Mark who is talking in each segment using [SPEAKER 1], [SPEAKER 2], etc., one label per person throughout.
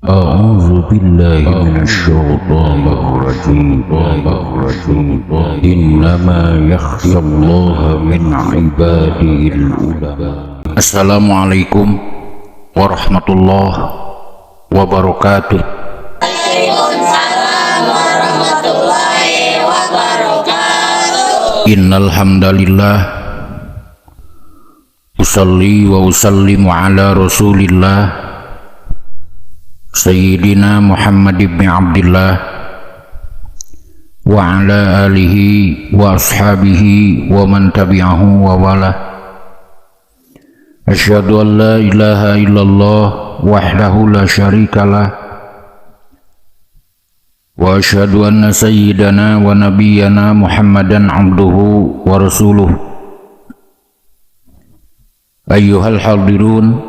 [SPEAKER 1] أعوذ بالله من الشيطان الرجيم إنما يخشى الله من عباده العلماء. Assalamualaikum warahmatullahi wabarakatuh.
[SPEAKER 2] Waalaikumsalam warahmatullahi wabarakatuh.
[SPEAKER 1] Innal hamdalillah usalli wa usallimu ala Rasulillah Sayyidina Muhammad ibn Abdillah wa ala alihi wa ashabihi wa man tabi'ahu wa wala. Asyhadu an la ilaha illallah wahdahu la syarikalah wa asyhadu anna sayyidana wa nabiyyana Muhammadan abduhu wa rasuluh. Ayyuhal hadirun,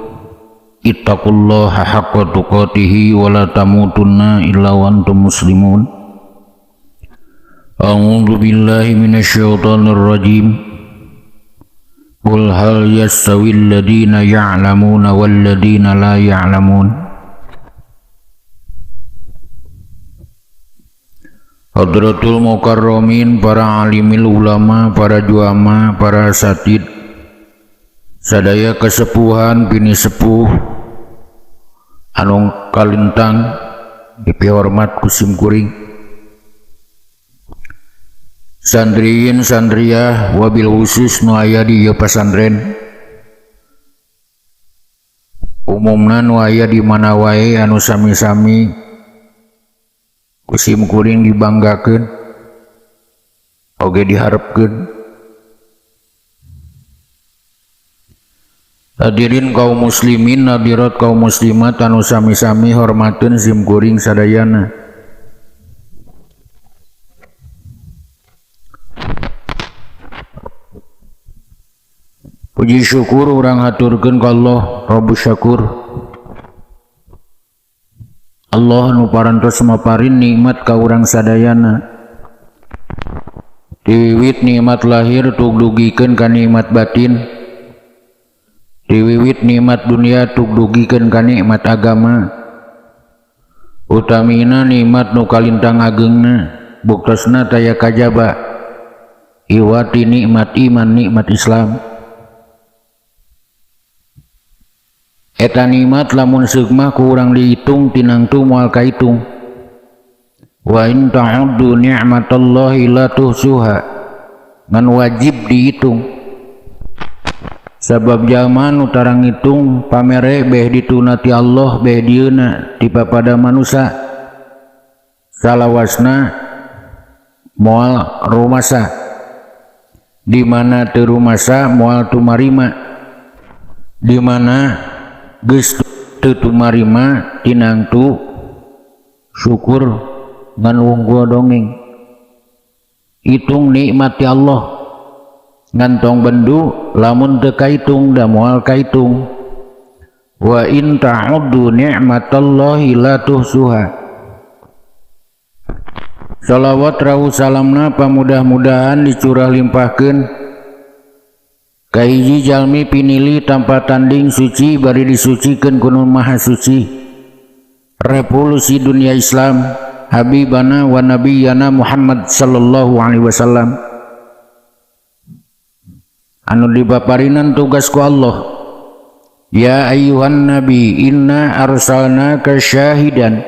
[SPEAKER 1] ittaqullaha haqqa tuqatih wa la tamutunna illa wa antum muslimun. A'udzu billahi minasyaitonir rajim. Qul hal yastawil ladina ya'lamuna wal ladina la ya'lamun. Hadratul mukarramin, para alimil ulama, para juama, para asatid, sadaya kesepuhan bini sepuh anu kalintang dipihormat kusim kuring, sandriin sandriyah wabil khusus nu aya di ieu pasantren, umumna nu aya di mana wae anu sami-sami kusim kuring dibanggakeun oge diharepkeun. Hadirin kaum muslimin, hadirat kaum muslimat anu sami-sami hormateun sim kuring sadayana. Puji syukur urang haturkeun ka Allah Rabbus Syakur. Allah anu parantos maparin nikmat ka urang sadayana. Diwiwit nikmat lahir tug dugikeun ka nikmat batin. Diwiwit nikmat dunia tuk dugikeun ka nikmat agama. Utamina nikmat nu kalintang ageungna buktosna taya kajaba iwati nikmat iman, nikmat Islam. Eta nikmat lamun seugmah ku urang dihitung tinangtu moal kaitung. Wa in ta'uddu ni'matallahi la tuhsuha, ngan wajib dihitung. Sabab zaman utarang ngitung pamere beh ditunati Allah beh dieuna tipada manusia salawasna moal rumasa, di mana teu rumasa moal tumarima, di mana geus teu tumarima tinangtu syukur ngan wungkul dongeng. Hitung nikmati Allah ngantong bendu lamun teu kaitung da moal kaitung. Wa in ta'uddu ni'matallahi la tuhsuha. Shalawat rahu salamna pamudah-mudahan dicurah limpahkeun ka hiji jalmi pinili tanpa tanding suci bari disucikeun ku Nu Maha Suci, revolusi dunia Islam, habibana wa nabiyyana Muhammad sallallahu alaihi wasallam, anu dibaparinan tugas ku Allah. Ya ayyuhan nabi inna arsalnaka syahidan.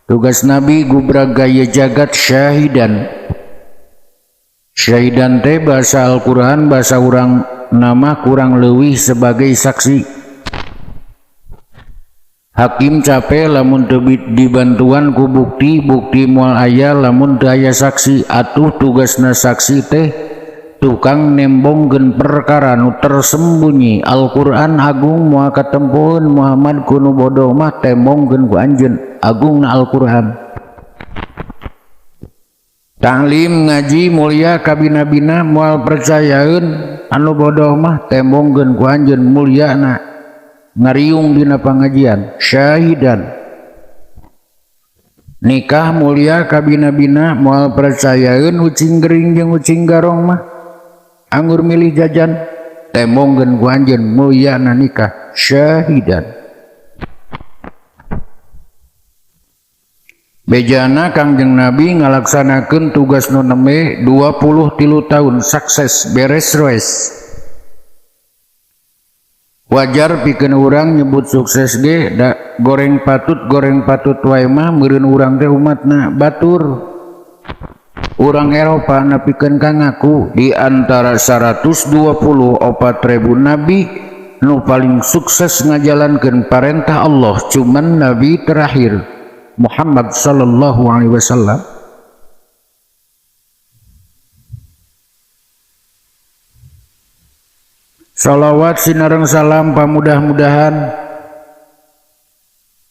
[SPEAKER 1] Tugas nabi gubrag gaya jagat syahidan. Syahidan teh bahasa Al-Qur'an, bahasa urang nama kurang leuwih sebagai saksi. Hakim capek lamun teu dibantuan ku bukti, bukti moal aya lamun teu aya saksi. Atuh tugasna saksi teh tukang nembongkeun perkara nu tersembunyi. Al-Qur'an agung moal katempuheun Muhammad kuno bodoh mah tembongkeun ku anjeun. Agungna Al-Qur'an. Ta'lim ngaji mulia kabina-bina moal percayaeun anu bodoh mah tembongkeun ku anjeun. Mulyana ngariung dina pangajian. Syahidan. Nikah mulia kabina-bina moal percayaeun ucing gering jeung ucing garong mah anggur milih jajan tembongkeun ku anjeun. Mulyana nikah syahidan. Bejana Kangjeng Nabi ngalaksanakeun tugas nu neme 23 tahun sukses beres roes. Wajar pikeun urang nyebut sukses ge da goreng patut wae mah meureun urang teh umatna batur. Urang Eropa nepikeun ka ngaku di antara 124.000 nabi nu paling sukses ngajalankeun parentah Allah cuman nabi terakhir Muhammad sallallahu alaihi wasallam. Salawat sinareng salam pamudah-mudahan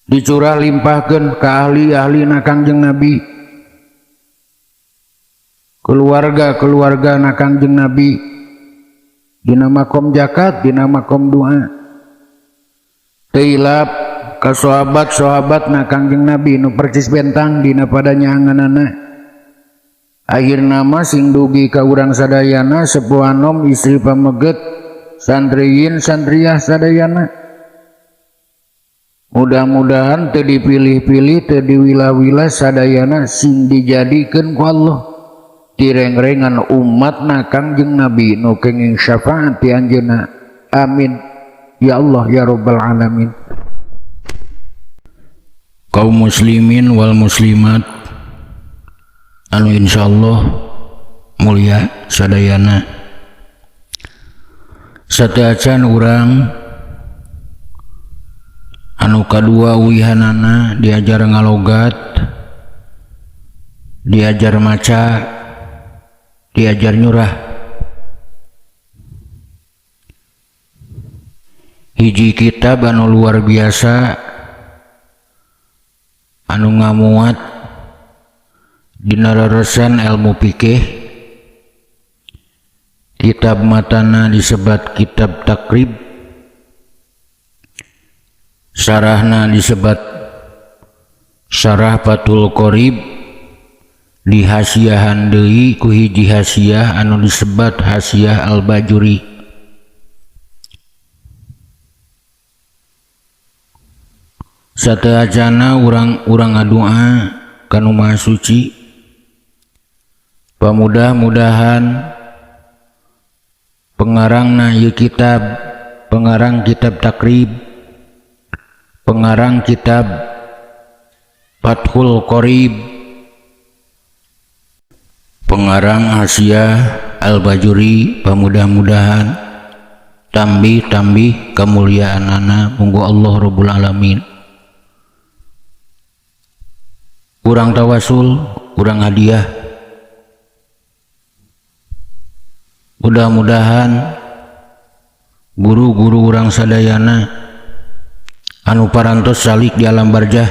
[SPEAKER 1] dicurah limpahkeun ka ahli-ahlina Kangjeng Nabi, keluarga na Kangjeng Nabi, dina makom zakat, dina makom doa. Teilap ka sahabat na Kangjeng Nabi nu percis bentang dina padanyanganana. Akhirna mah sing dugi ka urang sadayana sepuh anom istri pameget santriyin santriyah sadayana. Mudah-mudahan teu dipilih-pilih teu diwilah-wilah sadayana sing dijadikeun ku Allah direng-rengan umatna Kangjeng Nabi nu kenging syafaat ti anjeunna. Amin ya Allah ya rabbal alamin. Kaum muslimin wal muslimat anu insyaallah mulia sadayana, sateuacan urang anu kadua uihanana diajar ngalogat, diajar maca, diajar nyurah. Hiji kitab anu luar biasa anu ngamuat dina reresan ilmu fikih. Kitab matana disebat kitab takrib, sarahna disebat Syarah Fathul Qorib, dihasiahan deui ku hiji hasiah anu disebat Hasiah Al-Bajuri. Sateacana urang ngadua ka Nu Maha Suci pamudah-mudahan pengarangna ieu kitab, pengarang kitab takrib, pengarang kitab Fathul Qorib, pengarang Hasiah Al-Bajuri, pamudah-mudahan tambih kemuliaanana munggu Allah Rabbul Alamin. Urang tawasul, urang hadiah, mudah-mudahan guru-guru urang sadayana anu parantos salik di alam barjah,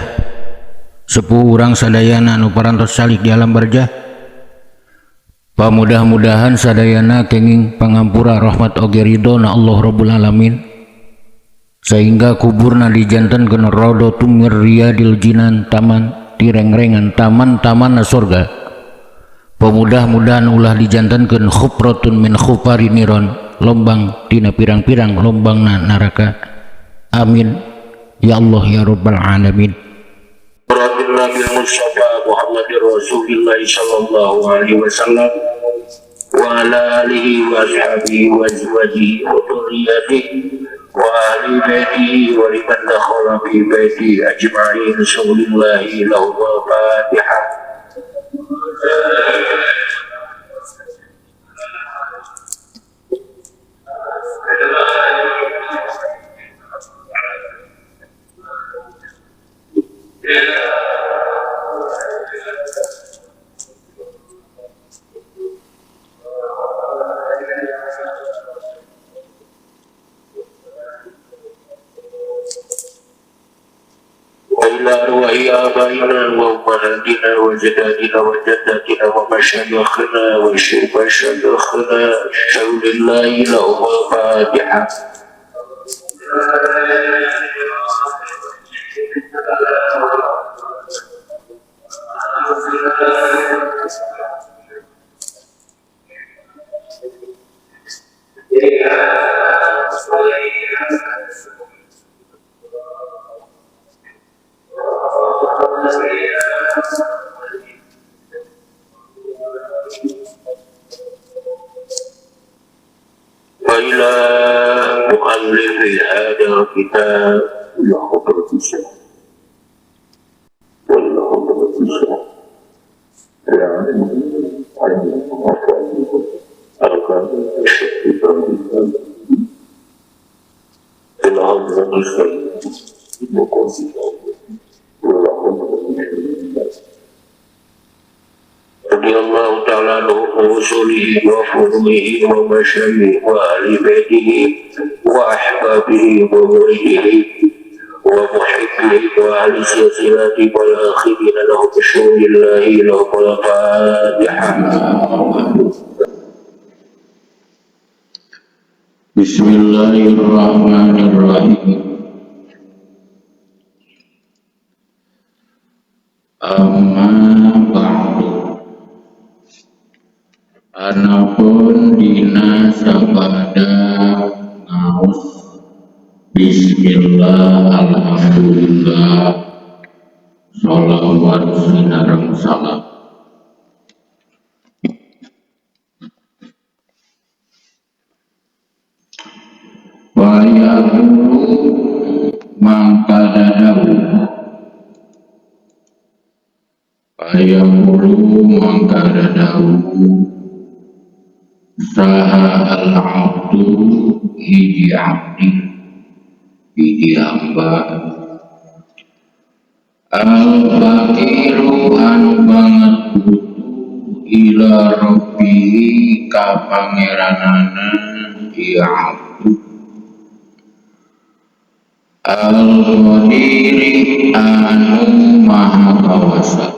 [SPEAKER 1] sepuh urang sadayana anu parantos salik di alam barjah, pamudah-mudahan sadayana kenging pangampura rahmat oge ridona Allah Rabbul Alamin, sehingga kuburna dijantenkeun raudhatum mir riyadil jinan, taman direng-rengan taman-taman surga. Pemudah-mudahan ulah dijantankeun khufratun min khufari niron, lombang tina pirang-pirang lombangna neraka. Amin ya Allah ya rabbal alamin. Rabbil Nabi Mustafa Muhammadir Rasulillah sallallahu alaihi wasallam wa ala alihi wa ashabihi wa azwajihi wa dhurriyyatihi wa ahli baitihi wa liman dakhala fi baitihi ajma'in. Sallallahu lahu wa Fatihah. وإلى أرواح آبائنا وأمهاتنا وجداتنا وجداتنا ومشايخنا ومشايخنا شهد الله لهم الفاتحة.
[SPEAKER 3] kita Allah berbisa Allah berbisa ya akan kita Allah berbisa رضي الله تعالى عنه ورسله وفضله وبشره وآل بيته وأحبابه ومريده ومحبه وأهل السلسلة والآخرين له بشهور الله له الفاتحة.
[SPEAKER 1] بسم الله الرحمن الرحيم. Amma ba'du. Anapun dina sabada ngaos bismillah alhamdulillah sholawat sinareng salam wa yaqulu mangkadadahu ayamulu mangkadadahu saha al-abdu hiji abdi hiji hamba al-fakiru anu banget butuh ila rabbihi ka pangeranana ieu abdu al-qadiri anu maha kawasa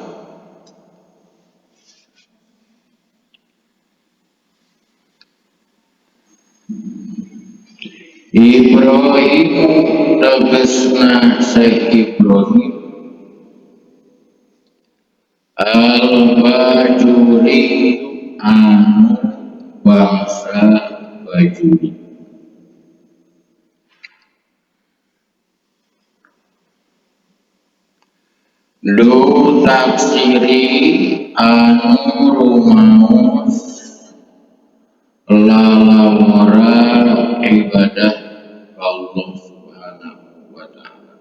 [SPEAKER 1] Ibrahim tegesna Syekh Ibrahim al-Bajuri anu bangsa Bajuri lu taksiri anu rumaos lalawara ibadah Allah subhanahu wa ta'ala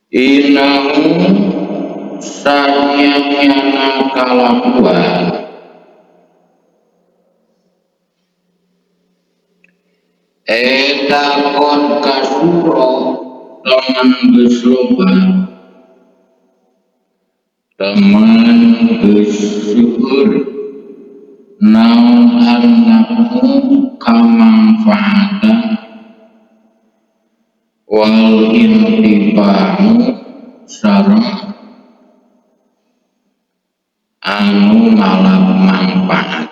[SPEAKER 1] inahu sanyana kalakuan eta kon kasuro teman geus loba teman geus syukur naon anakmu kamanfaatan wal intifamu sareng anu malah manfaat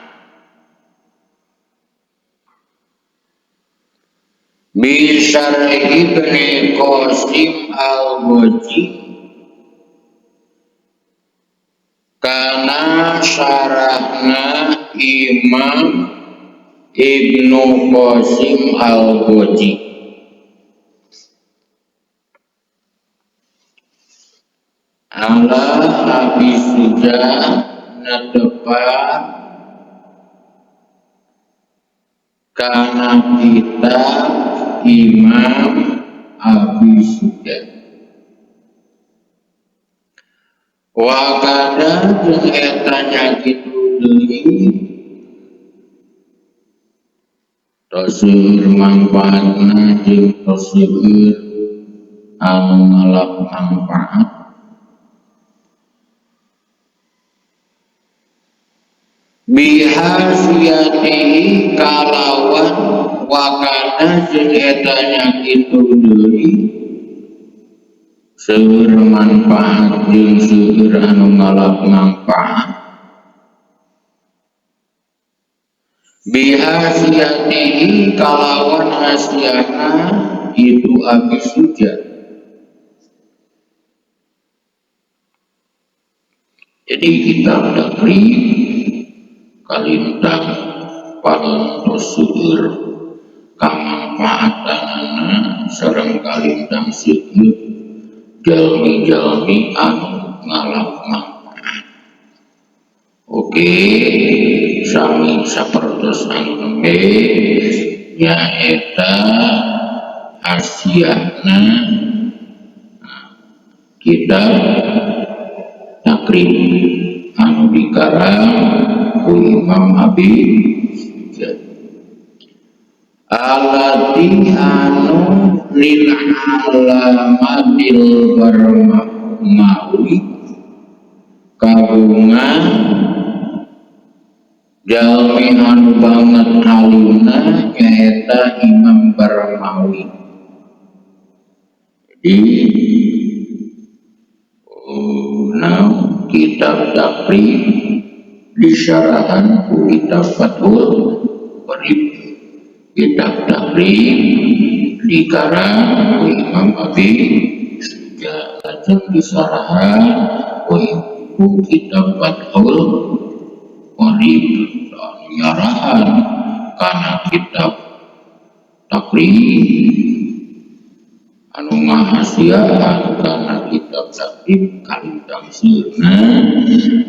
[SPEAKER 1] Bisar Ibni Qasim al-Ghazi kana syarahna Imam Ibnu Qasim al-Ghazi ala Abi Suja nadepan kana kitab Imam Abi Suja wa kada jeung eta nya kitu deui taseur manfaatna jeung taseur anu ngalap manfaat bihasiyatihi kalawan wakana jeung eta nya kitu deui seueur manfaat jeung seueur anu ngalap manfaat bihasiyatihi kalawan hasiana itu Abi Suja jadi kita takrib kalintang parantos seueur kamanfaatanana sareng kalintang seueur jalmi-jalmi anu ngalap manfaat. Oke, sami sapertos angge nyaeta hasiahna kitab takrib anu dikarang ku Imam Abi alati anu lil alamatil barmawi kagungan jalmi anu banget alimna nyaeta Imam Barmawi. Jadi kitab takrib disyarahan ku kitab Fathul Qorib. Kitab takrib dikarang ku Imam Abi lajeng disyarahan ku kitab Fathul Qorib. Nyarahan karena kitab takrib anu ngahasiahan karena kitab takrib kalintang sirna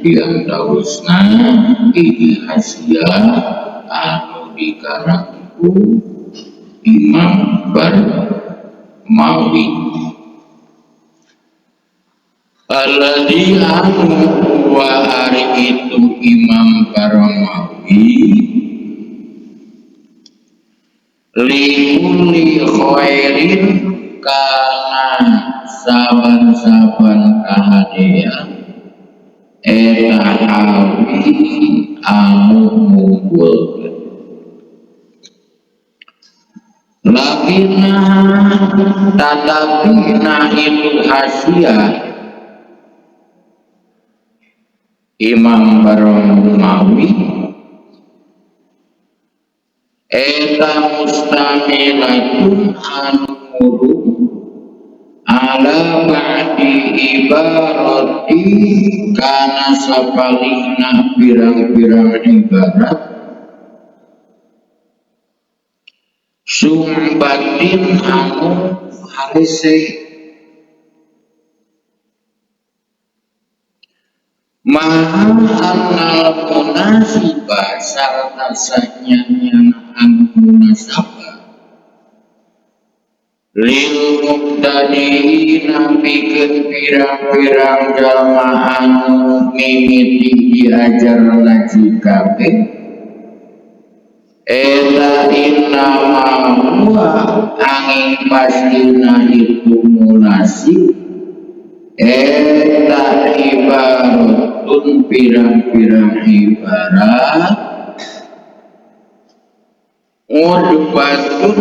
[SPEAKER 1] yang dausna hiji hasiah anu dikarang ku Imam Barmawi alladzi anu wa ari itu Imam Barmawi likulli khairin kana saban-saban kahadean eta hawi anu munggulkeun lakinna tatapina itu hasiah Imam Barmawi eta mustamilatun anu murung ala ba'di ibarati kana sapalihna pirang-pirang ibarat sumbatin anu harise maha annal munasibah sarta sanyanya anu munasabah lil muqtadina pikeun pirang-pirang jalma anu mimiti diajar ngaji kabeh eta inna huwa angin pastina itu munasib eta ibaratun pirang-pirang ibarat udbatun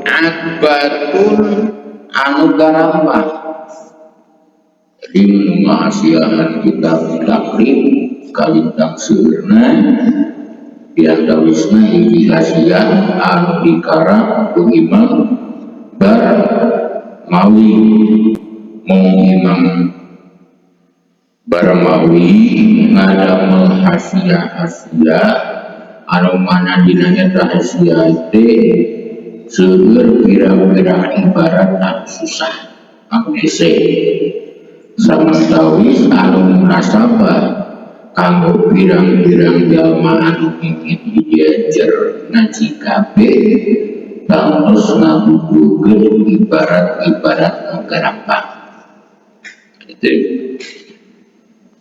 [SPEAKER 1] akbatun anu garambah. Jadi mengasiahan kita takrib kalintang sirna diantawisna hiji hasiah anu dikarang ku Imam Barmawi. Mung Imam Barmawi ngadamel hasiah-hasiah anu mana dina eta hasiah teh seueur pirang-pirang ibarat anu susah anu hese samantawis anu munasabah kanggo pirang-pirang jalma anu mimiti diajar ngaji kabeh terus ngabubuhkeun ibarat-ibarat anu gampang.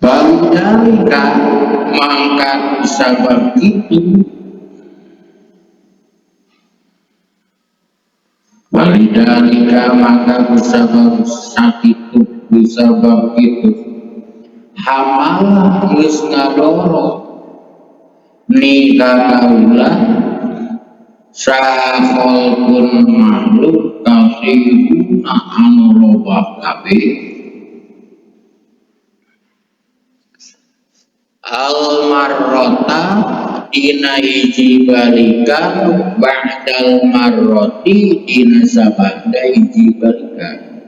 [SPEAKER 1] Balidalika mangkat sabab itu balidalika maka sabab sakitu bisabab itu hamal geus ngadoro nikah kaulah saholpun makhluk kasihuna anu loba kabeh al-marrota dina hiji balikan ba'dal marroti dina sabanda hiji balikan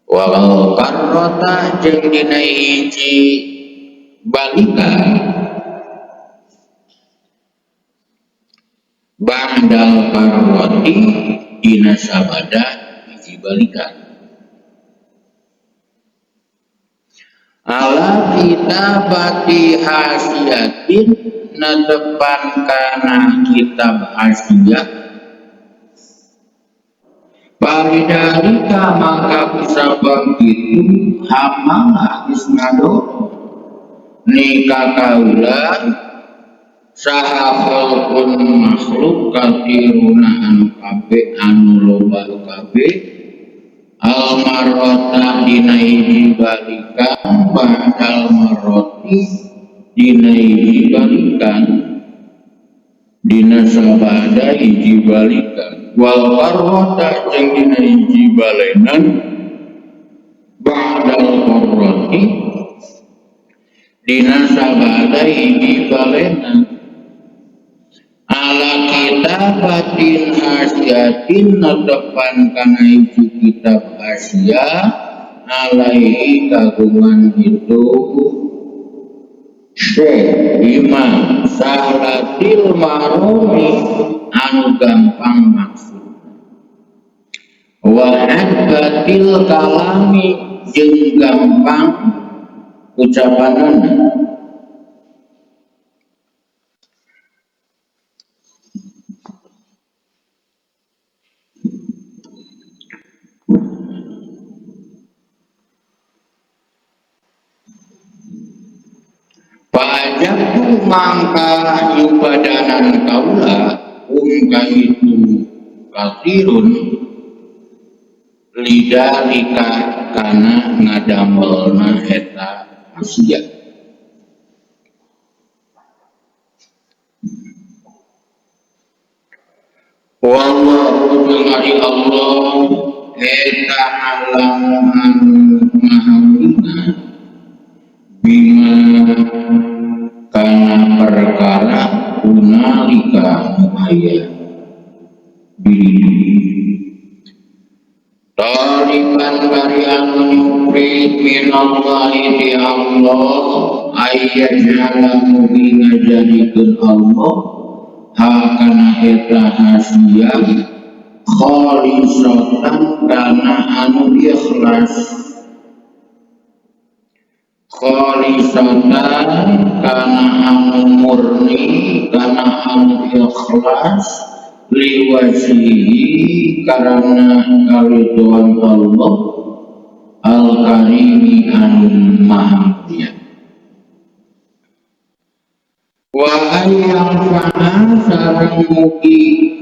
[SPEAKER 1] walau karrota jeung dina hiji balikan ba'dal karroti dina sabanda hiji balikan ala kitabati hasiatin nadepan kana kitab hasiat paridalika maka bisa begitu hamalah isnado nikah kaulan sahabalpun makhluk katiruna anu kabeh anu loba kabeh al-marrota dina hiji balikan ba'dal marroti dina hiji balikan dina sabada hiji balikan wal marrota jeung dina hiji balenan ba'dal marroti dina sabada hiji balenan ala kitabatin hasiatin nadepan kana hiji kitab hasia alaihi kagungan itu Syekh Imam Sahlatil Marumi anu gampang maksud wa hadbatil kalami jeung gampang ucapanana Pajaku mangka yubadanan kaula kaitu katirun lidalika kana ngadamelna eta hasiat wallahu jengari Allah eta alam anu mahamina bima kana perkara unalika muaya diri taliban bari anu nyuprit minallahi di Allah ayat jalamu ngajadikeun Allah hakana eta hasiat khalisatan kana anu ikhlas khalisatan kana anu murni kana anu ikhlas liwajhihi karena karidhoan Allah al-karimi anu maha mulia wa ayyang fa'an sareng mugi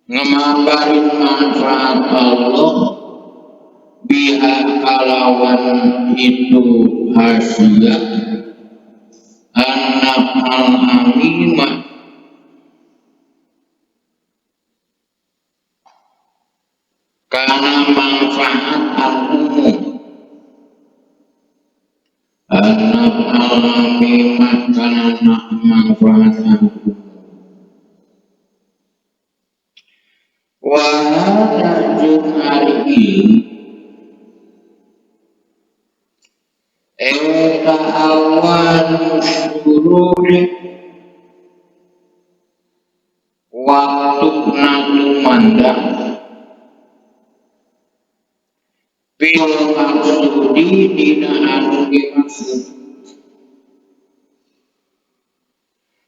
[SPEAKER 1] ngamabarin manfaat Allah biha kalawan itu hasiat anak al-amimah karena manfaat al-umum anak al-amimah karena manfaat al-umum wa hadajun al-ilm eta awan syururi waktu lumandang bil maksudi dina anu dimaksud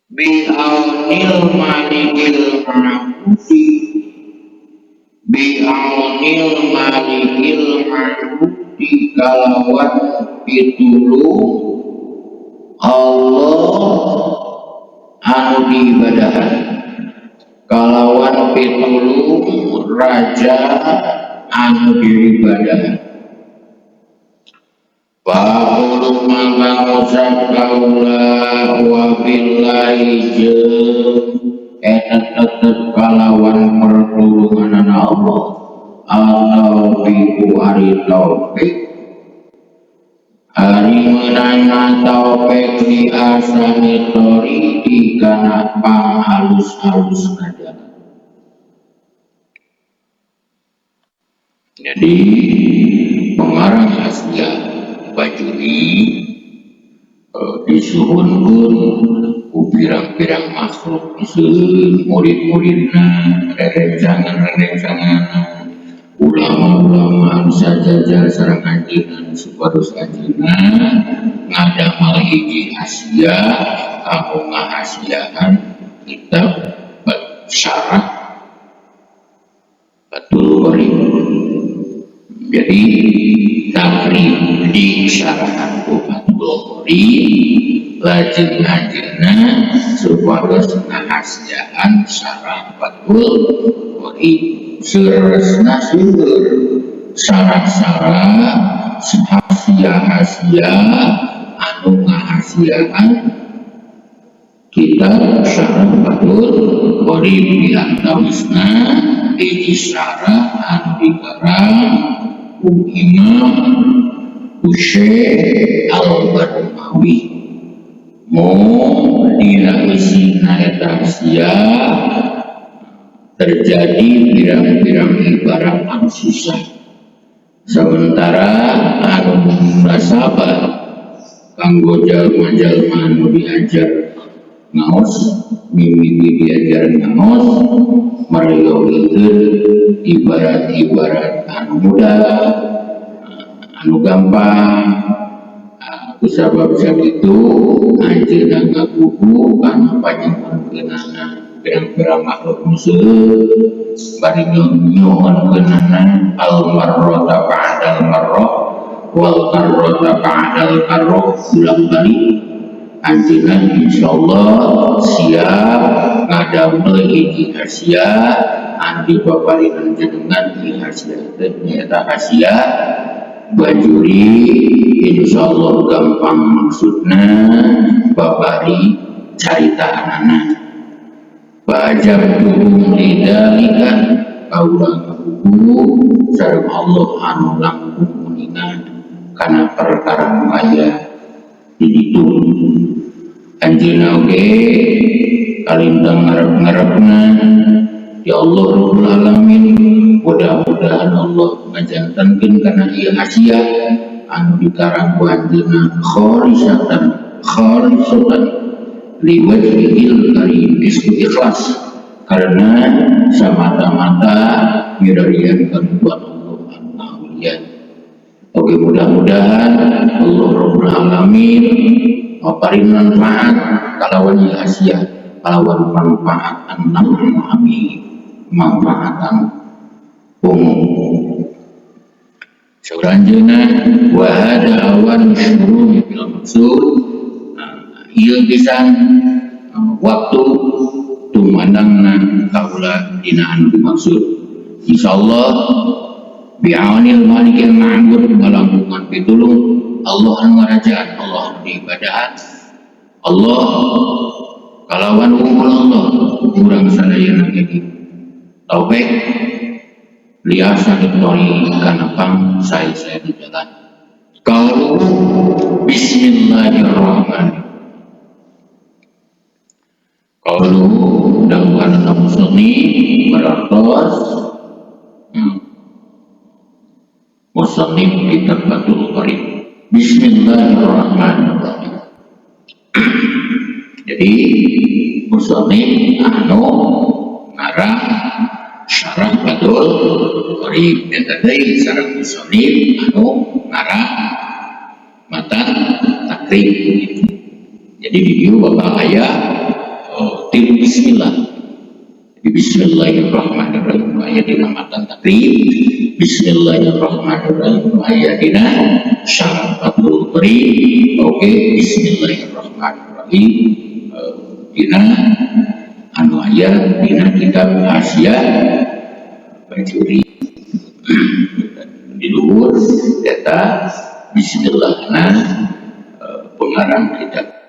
[SPEAKER 1] bi aunil malikil ma'budi bi aunil malikil ma'budi kalawan pitulung Allah anu diibadahan kalawan pitulung raja anu diibadahan Ba'ulu maka ngusap kaula wa billahi jeung eta tetep kalawan pertulungan Allah al-taufiqu ari taufik hari menana taufik di asani toriki kana panghalus-halus aja. Jadi pengarang aslia bajuri disuhunkeun ku pirang-pirang makhluk murid-muridna rerencangan ulama ulama sajajar sareng anjeunna supados anjeunna ngadamal hiji hasiah kanggo ngahasiahan kitab syarah Fathul Qorib. Jadi takrib di syarahan Fathul Qorib lajeng anjeunna supados ngahasiahan syarah Fathul Qorib seureusna seueur syarah-syarah hasiah-hasiah anu ngahasiahan kitab syarah Fathul Qorib diantawisna hiji syarah anu dikarang ku Imam Syekh Al-Barmawi. Dina isina eta hasiah terjadi pirang-pirang ibarat anu susah. Sementara anu munasabah kanggo jalma-jalma anu diajar ngaos mimiti diajar ngaos mariogeun ibarat-ibarat anu mudah anu gampang. Kusabab sakitu anjeunna ngakudu kana panjenenganna pirang-pirang makhluk musuh bari nyoon-nyoonkeunana al-marrata ba'dal marrah wal karrata ba'dal karrah ulang balik. Anjeunna insyaallah siap ngadamel hiji hasiah anu dipaparingan jenengan ieu hasiah teh nyaeta hasiah bajuri. Insyaallah gampang maksudna babari caritaanana. Bajabtuhum lidzalika kaulah ngabubu sareng Allah anu langkung kuningan kana perkara nu aya di ditu. Anjeunna oge kalintang ngarep-ngarepna ya Allah Rabbul Alamin, mudah-mudahan Allah ngajantenkeun kana ieu hasiah anu dikarang ku anjeunna kholisatan liwajhil karim isku ikhlas karena semata-mata nyudahian kebutuhan Allah anu mulia. Oke, mudah-mudahan Allah Rabbul Alamin maparin manfaat kalawan ieu hasiah kalawan manfaat anu manfaatan umum. Sauranjeuna wa hada awan syurumi bil maksud ieu pisan waktu tumandangna kaula dina anu dimaksud. Insyaallah bi'aunil malikil ma'bud balangkungan pitulung Allah anu ngarajaan, Allah anu diibadahan, Allah kalawan umul Allah urang sadayana ge taufik liasa ditori kana pang saya di jalan. Qalu bismillahirrahmanirrahim. Qalu dawuhan musni baratos musannif kitab Fathul Qorib. Bismillahirrahmanirrahim. Jadi musannif anu ngarang syarah Fathul Qorib dan tadi sareng musannif anu ngarang matan takrib. Jadi di dieu bakal aya tilu bismillah. Di bismillahirrahmanirrahim aya dina matan takrib, bismillahirrahmanirrahim aya dina syarah Fathul Qorib. Oke, bismillahirrahmanirrahim dina anu aya dina kitab hasiah bajuri. Di luhur eta bismillahna pengarang kitab.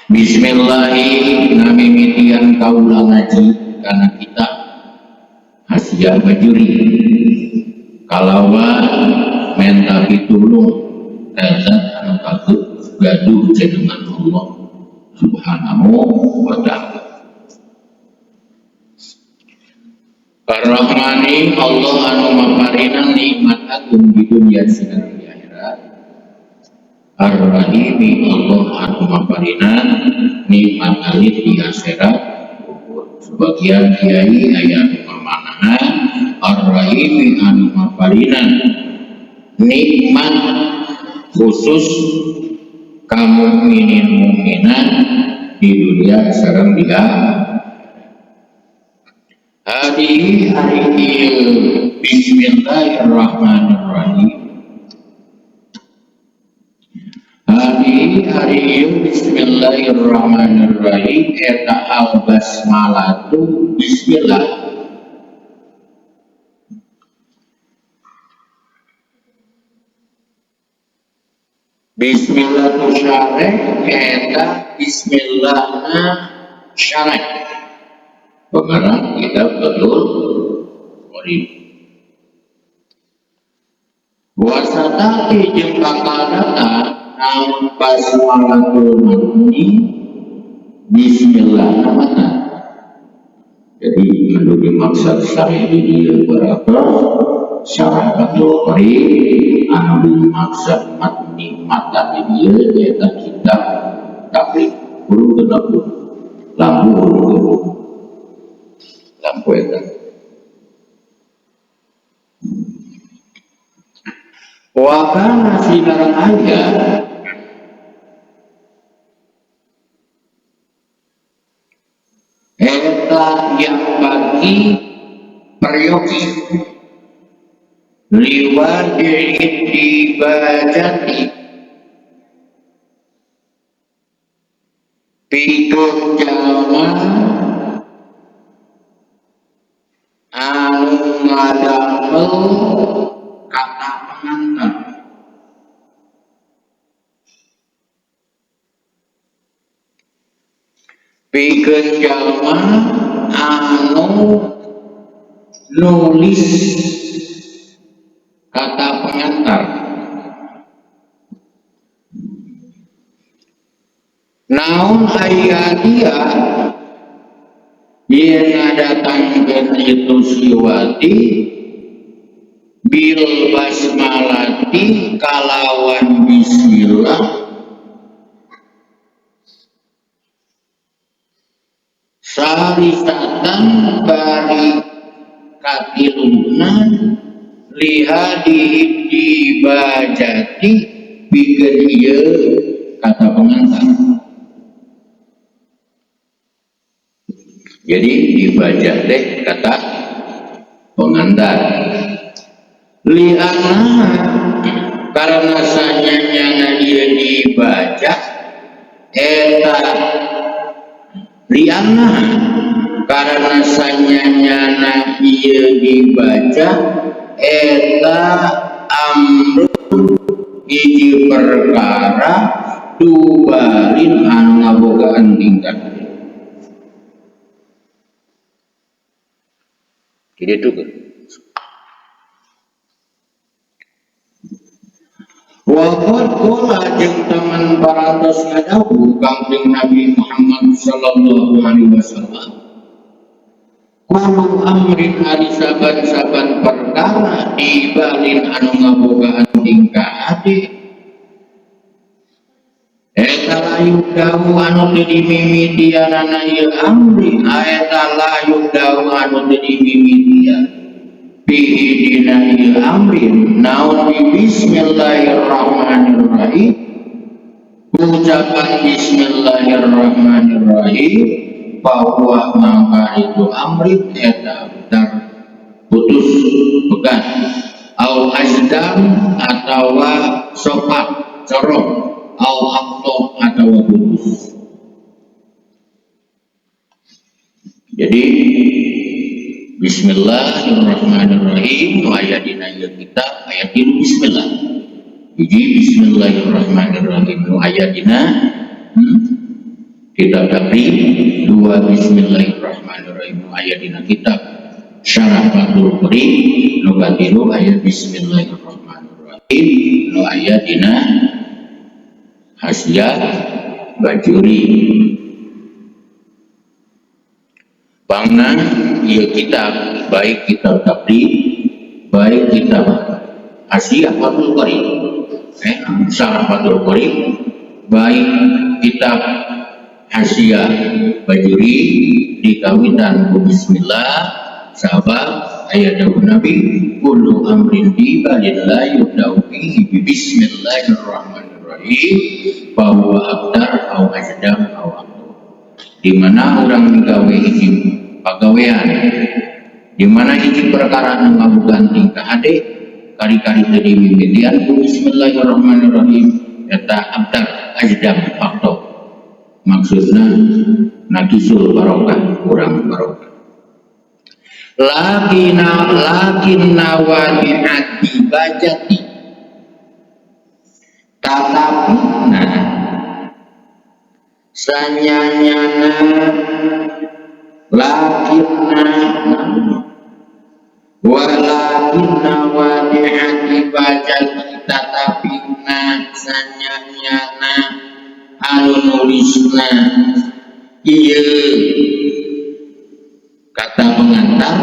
[SPEAKER 1] Bismillahi namimitian kaula ngaji kana kitab hasiah bajuri kalawan menta pitulung zat anu kagem gaduh jenengan Allah Subhanahu wa ta'ala. Ar-Rahmani Allah anu maparinan nikmat agung di dunia sinar di akhirat. Ar-Rahimi Allah anu maparinan nikmat alit di akhirat. Sebagian kiai aya anu pamanana ar-rahimi anu maparinan nikmat khusus kaum mukminin mukminat di dunia sareng di hadihi hari ieu bismillahirrahmanirrahim. Hadihi hari ieu bismillahirrahmanirrahim eta al basmalatu bismillah. Bismillah tu syarek eta bismillahna syarek. Pengarang kita betul qori. Wasatati jeung bakal datang namun basmalatul matni bismillah namanya. Jadi anu dimaksud syarek di dia berapa? Syarah betul qori anu dimaksud matni mata di dia yaitu kitab taklif huruf kedapur lampu eta wakana sinar ayat eta yang bagi peryogi liwajid dibajati pikeun jalma anu ngadamel kata pengantar pikeun jalma anu nulis kata pengantar naon aya dia yen ngadatangkeun itu siwati bil basmalati kalawan bismillah sarisatan bari katiluna lihadi dibajati pikeun ieu kata pengantar. Jadi dibaca teh kata pengantar. Liana karena sanyanya dia dibaca eta liana karena sanyanya dia dibaca eta amrun hiji perkara tubalin anu ngabogaan tingkat. Gitu kan. Waqad qala jeung teman parantos ngadawu Kangjeng Nabi Muhammad sallallahu alaihi wasallam. Kullu amrin ari saban-saban perkara dibalin anu ngabogaan tingkah ade. Eta layu dawu anu teu dimimitianana ieu amri, eta layu dawu anu teu dimimitian. Bihi dina ieu amri, naon bismillahirrahmanirrahim. Ucapan bismillahirrahmanirrahim, bahwa maka itu amri eta putus pegat. Au ajdam atawa sopak corok. Au akto atau putus. Jadi bismillahirrahmanirrahim ayat dina ieu kitab ayat ini bismillah. Jadi bismillahirrahmanirrahim ayat dina kitab taklif dua bismillahirrahmanirrahim ayat dina kitab syarah Fathul Qori nu katilu ayat bismillahirrahmanirrahim nu ayat dina Hasyiah Bajuri. Pangna ieu kitab baik kitab taklif baik kitab Hasyiah Fathul Qori syarah Fathul Qori baik kitab Hasyiah Bajuri dikawitan ku bismillah sabab
[SPEAKER 4] ayat Nabi kullu amrin dibalin la yudau bihi bismillahirrahmanirrahim bahwa aktar au ajdam au aktar. Di mana orang digawe hiji pagawean, di mana hiji perkara nu ngabogaan tingkah hade kari-kari tadi mimitian bismillahirrahmanirrahim eta aktar ajdam aktar. Maksudna nakisul barokah kurang barokah. Lakin nawadi'ati bajati tetapi sanyanyana walakin nawadi'ati bajati tetapi sanyanyana anu nulisna iya kata pengantar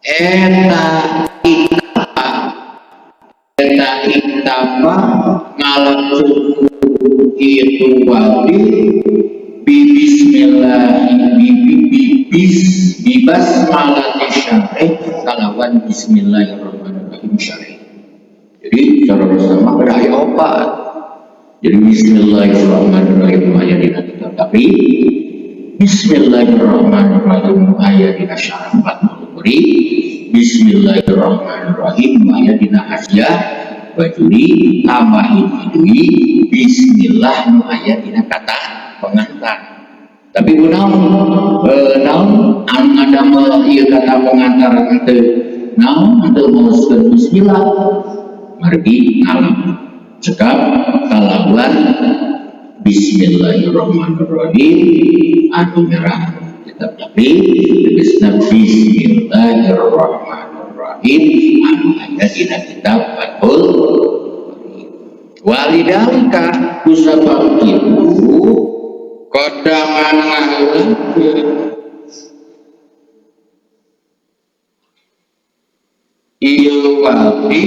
[SPEAKER 4] eta itapa ngalakukan itu wali bibas malati syarih kalawan bismillahirrahmanirrahim syarih. Jadi cara bersama beraya opat. Jadi bismillahirrahmanirrahim ayat dina kita tapi bismillahirrahmanirrahim ayat dina syarah 40 bismillahirrahmanirrahim ayat dina hasiah bajuri tambahin idui bismillah nu ayat dina kata pengantar. Tapi naon anu ngadamel ieu kata pengantar teu naon teu maoskeun bismillah margi alam cekap kalawan bismillahirrahmanirrahim anu nyerah kitab tapi tegasna bismillahirrahmanirrahim anu aya dina kitab Fathul walidalika kusabab kitu kodaman ngaheulkeun ieu wali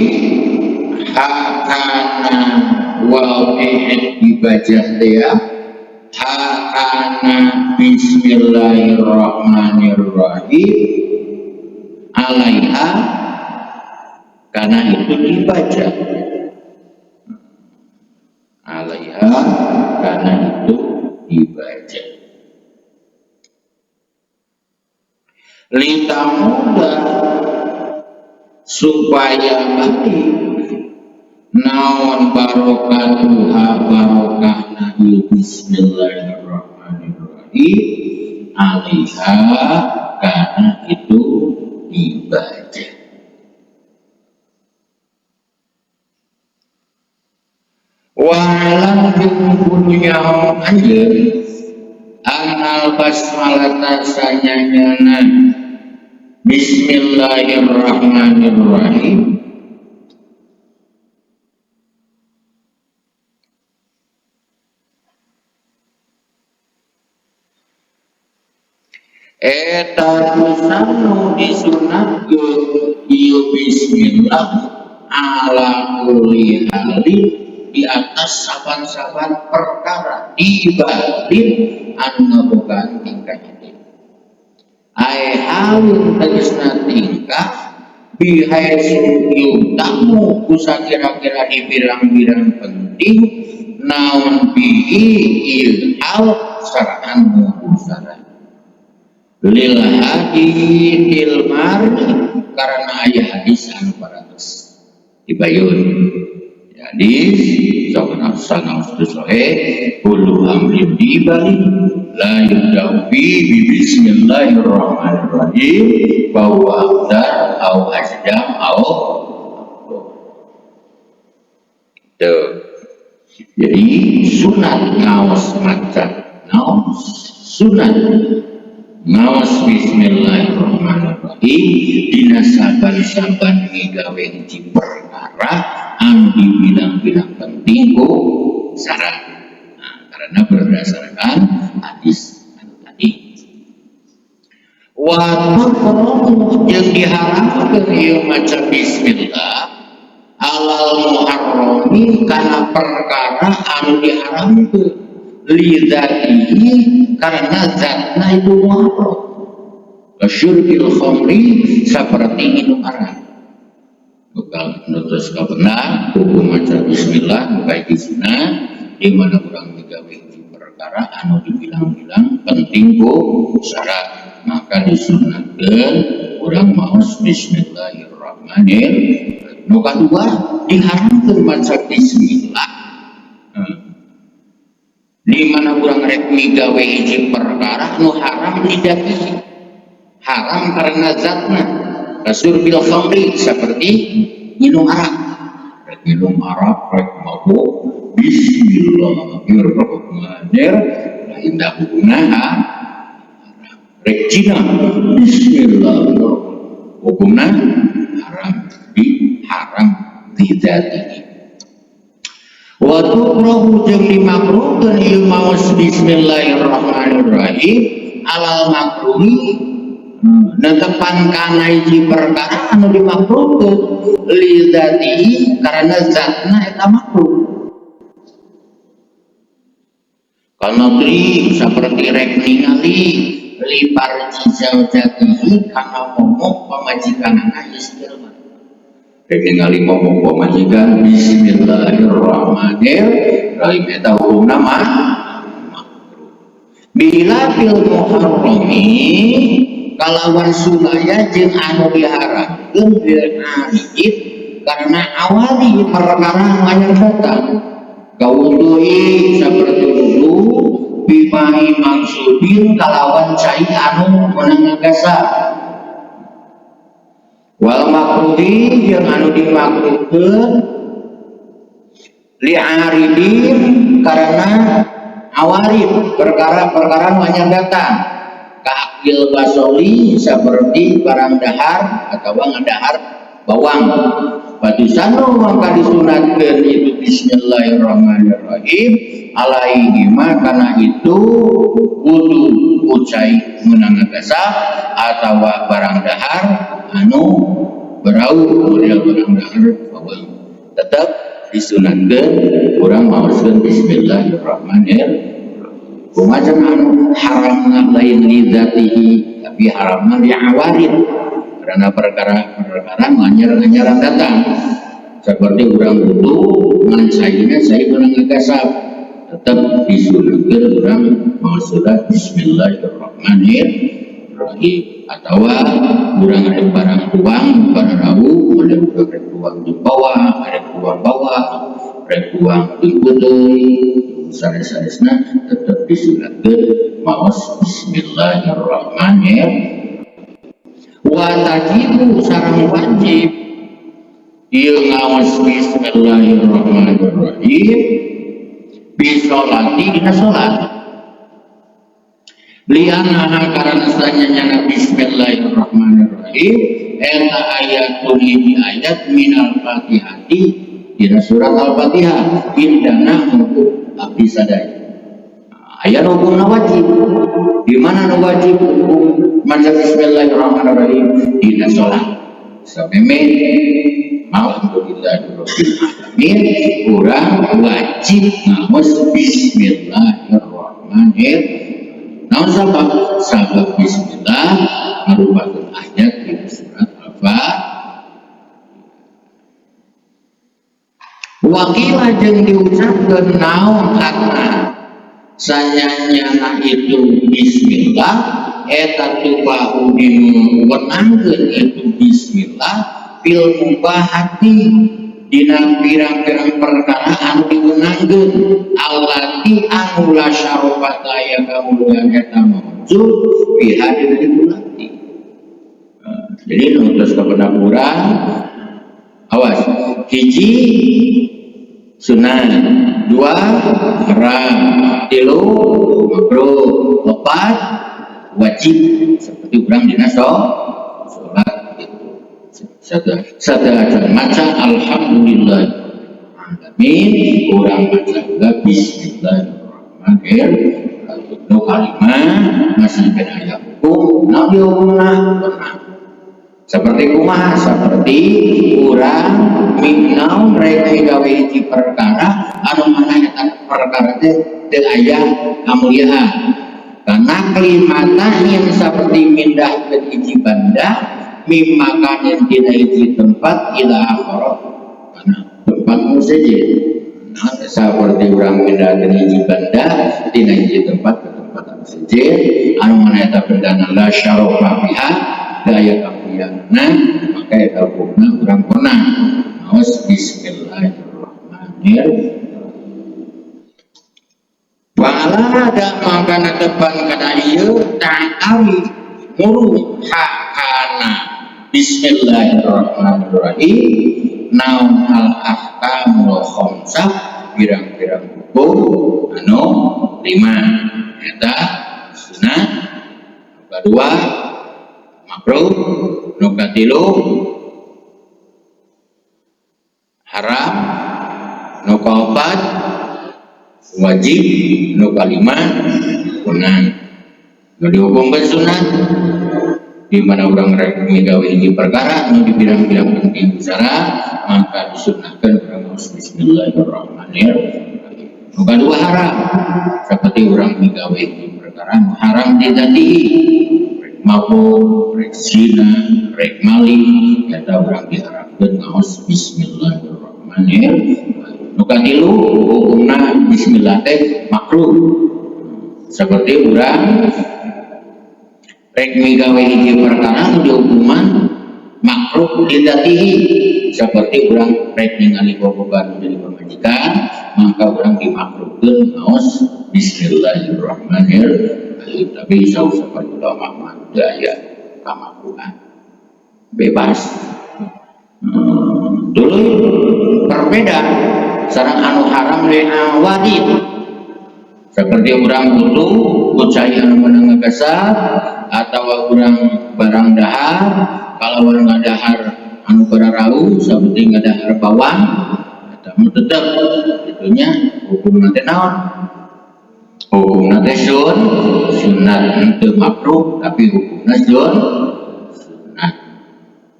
[SPEAKER 4] hakana wali dibaca dia hakana bismillahirrahmanirrahim alaiha karena itu dibaca alaiha karena itu dibaca litamuda supaya baik naon barokatuha barokahna bismillahirrahmanirrahim alaiha karena itu dibaca walam jumpunya anjir anal basmalata sanyanyana bismillahirrahmanirrahim eta tusanu disunatkeun ieu bismillah ala kulli hali di atas saban-saban perkara dibalik anu ngabogaan tingkah itu ai halun tegasna tingkah bihaisu yutamu kusa kira-kira di birang-birang penting naon bihi il al saraan musara lil hadil mari karena aya hadis anu paratos dibayun hadis zaman asana sahih kullu amrin dibali la yudawi bismillahirrahmanirrahim bahwa aktar au ajdam au tuh. Jadi sunat ngawas maca ngawas sunat ngawas bismillahirrahmanirrahim dina saban-saban migawe hiji perkara anu dibilang-bilang penting syarat karena berdasarkan hadis tadi waktu yang diharamkan ieu maca bismillah alal muharrami karena perkara anu diharamkan lidatihi karena zatna itu muharram Kasyurbil khamri seperti minum arak. Bakal nutus kabenar hukum maca bismillah muka izina di mana orang digawe di perkara anu dibilang-bilang penting ku syarat maka disunatkeun orang maos bismillahirrahmanirrahim. Nu kadua diharamkeun maca bismillah. Di mana orang rek migawe hiji perkara nu haram didaki. Haram karena zatna. Kasyurbil khamri seperti minum arak. Rek minum arak rek mabuk bismillahirrahmanirrahim. Indah hukumna rek cina bismillahirrahmanirrahim. Hukumna haram didati. Wa tukrahu jeung dimakruhkeun ieu maos bismillahirrahmanirrahim alal makruhi netepan kana hiji perkara anu dimakruhkeun li dzatihi karena zatna eta makruh. Kana tri saperti rek ningali li parji zaujatihi kana momok pamajikanana istilah. Rek ningali momok pamajikan bismillahirrahmanirrahim eta hukumna makruh. Bila fil muharrami kalawan sunaya jeung anu diharamkeun bil arif karena awali perkara anyar datang kawuduhi saperti wudu bimai maksudin kalawan cai anu meunang ngagasa wal makruhi jeung anu dimakruhkeun li arifin karena awali perkara-perkara anyar datang kakil basoli seperti barang dahar atau ngadahar bawang. Patusano maka disunatkeun itu bismillahirrahmanirrahim alaihi kana itu wudu ucai meunang ngagasa atawa barang dahar anu berau model barang dahar bawang. Tetap disunatkeun urang maoskeun bismillahirrahmanirrahim. Kumacam anu haramna lain lidzatihi tapi haramna li awarid karena perkara-perkara nganyar-nganyaran datang seperti urang wudu ngan saina saya meunang ngagasap tetap disunatkeun urang maoskeun bismillahirrahmanirrahim atawa urang ada barang tuang bararawu ada urang tuang di bawah ada tuang bawah ada tuang di kuduy sanes-sanesna tetap disunatkeun maos bismillahirrahmanirrahim. Wa tajibu sareng wajib ieu ngaos bismillahirrahmanirrahim bi sholati dina salat. Lianaha karana sanyana bismillahirrahmanirrahim eta ayatun hiji ayat minal Fatihati dina surat Al-Fatihah indana untuk abdi sadaya. Aya hukumna wajib. Di mana nu wajib hukum maca bismillahirrahmanirrahim dina salat. Sameme alhamdulillahirabbil alamin urang wajib ngaos bismillahirrahmanirrahim. Naon sabab bismillah merupakan ayat di surat Al-Fatihah. Wakilah jeung diucapkeun naon karena sanyanya itu bismillah eta tubahu diwenangkeun itu bismillah fil mubahati dina pirang-pirang perkara anu diwenangkeun allati anu la syarofata ya kamulian eta maujud fi hadiril bulati. Jadi nutus kepada urang awas hiji sunat, dua haram, tilu makruh, empat wajib seperti orang dina sholat itu. Sadajan maca alhamdulillah alamin orang maca juga bismillahirrahmanirrahim. Nu kalimah masih kena aya hukum, nabi hukumna benar. Seperti kumaha seperti urang mingnaun rek gawe hiji perkara anu mana eta perkara teh teu aya kamuliaan karena aklimatahin seperti mindah ke hiji banda mimakanin tina hiji tempat ila akhara karena tempat musajid. Nah, seperti orang pindah ke hiji banda tina hiji tempat ke tempat musajid anu mana eta bendana la syarafa fiha daya kapiana maka eta hukumna urang pernah maos bismillahirrahmanirrahim. Wala ada mangkana depan kana ieu ta'awi muru hakana bismillahirrahmanirrahim naun al ahkamul khamsah pirang-pirang hukum anu 5 eta sunat kedua makruh nu katilu haram nu kaopat wajib nu kalima sunat nu dihukumkeun sunat di mana orang rek migawe hiji perkara nu dipirang-pirang penting busara maka disunahkeun urang maos bismillahirrahmanirrahim. Nu kadua haram seperti orang migawe hiji perkara nu haram ditati rek mabuk rek zina rek maling eta urang diharapkeun maos bismillahirrahmanirrahim. Nu katilu hukumna bismillah teh makruh seperti urang rek migawe hiji perkara nu dihukuman makruh didatihi seperti urang rek ningali bobogan jadi pamajikan maka urang dimakruhkeun maos bismillahirrahmanirrahim. Tapi saus seperti ulama mah daya kamakruhan bebas. Dulu berbeda sareng anu haram lena wajib seperti orang butuh kucai anu menang ngegesat atau orang barang dahar kalau orang ngadahar anu bararau seperti ngadahar bawang eta mah tetep itunya hukum nanti naon hukum nanti sunat henteu makruh tapi hukumna sunat.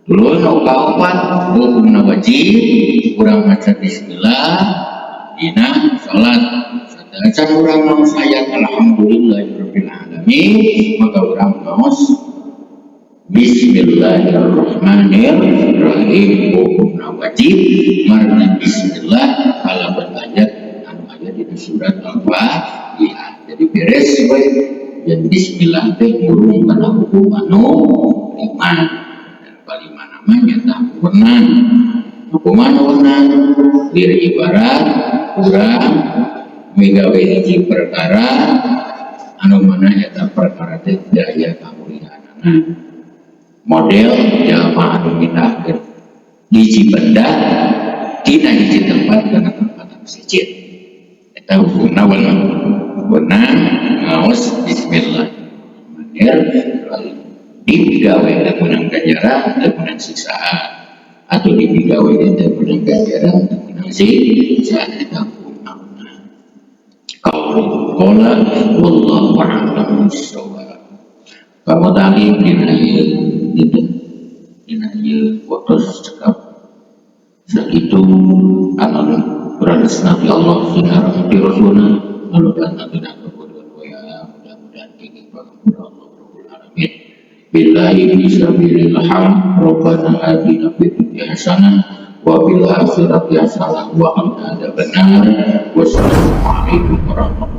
[SPEAKER 4] Dulu nu kaopat hukumna wajib urang maca bismillah dina salat sadaya urang maos ayat alhamdulillahirabbil alamin maka urang maos bismillahirrahmanirrahim hukumna wajib marna bismillah kalaban ayat anu aya dina surat al-Fatihah. Jadi beres we yen bismillah teh murung kana hukum anu 5 kalima namanya tak pernah hukuman wenang diri ibarat kurang migawe hiji perkara anu mana eta perkara teh daya kamuliaanna model jalma anu mindahkeun hiji benda tina hiji tempat kana tempat masjid eta hukumna wenang ngaos bismillahirrahmanirrahim. Dibigawe dan menang ganjaran dan menang siksaan atau dibigawe dan menang ganjaran dan menang siksaan itu hukumna qaulun qala wallahu a'lam bissawab. Kamu tadi dina ieu waktu cekap sakitu anu beradasna ti Allah sinarang ti Rasulna lalu dan tidak kebutuhan mudah-mudahan ini pangampura Allah Rabbul Alamin. Billahi bisabilil ham Rabbana atina fid dunya hasanah wa bil akhirati hasanah wa qina adzabannar. Wassalamu alaikum warahmatullahi